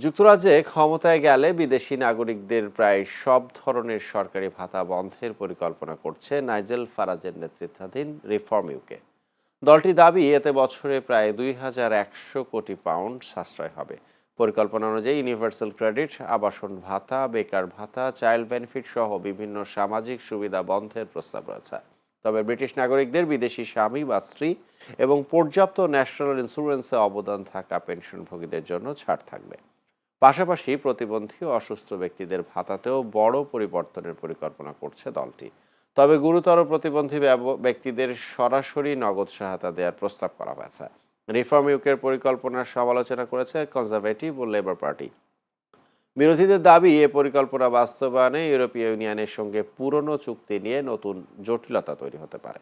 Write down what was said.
যুক্তরাজ্যে ক্ষমতায় গেলে বিদেশি নাগরিকদের প্রায় সব ধরনের সরকারি ভাতা বন্ধের পরিকল্পনা করছে নাইজেল ফারাজের নেতৃত্বাধীন রিফর্ম ইউকে। দলটি দাবি এতে বছরে প্রায় 2100 কোটি পাউন্ড সাশ্রয় হবে। পরিকল্পনা অনুযায়ী ইউনিভার্সাল ক্রেডিট, আবাসন ভাতা, বেকার ভাতা, চাইল্ড বেনিফিট সহ বিভিন্ন সামাজিক সুবিধা বন্ধের প্রস্তাব রয়েছে। তবে ব্রিটিশ নাগরিকদের বিদেশি স্বামী বা স্ত্রী এবং পর্যাপ্ত ন্যাশনাল ইন্স্যুরেন্সে অবদান থাকা পেনশনভোগীদের জন্য ছাড় থাকবে। পাশাপাশি প্রতিবন্ধী ও অসুস্থ ব্যক্তিদের ভাতাতেও বড় পরিবর্তনের পরিকল্পনা করছে দলটি। তবে গুরুতর প্রতিবন্ধী ব্যক্তিদের সরাসরি নগদ সহায়তা দেওয়ার প্রস্তাব করা হয়েছে। রিফর্ম ইউকের পরিকল্পনার সমালোচনা করেছে কনজারভেটিভ ও লেবার পার্টি। বিরোধীদের দাবি এ পরিকল্পনা বাস্তবায়নে ইউরোপীয় ইউনিয়নের সঙ্গে পুরনো চুক্তি নিয়ে নতুন জটিলতা তৈরি হতে পারে।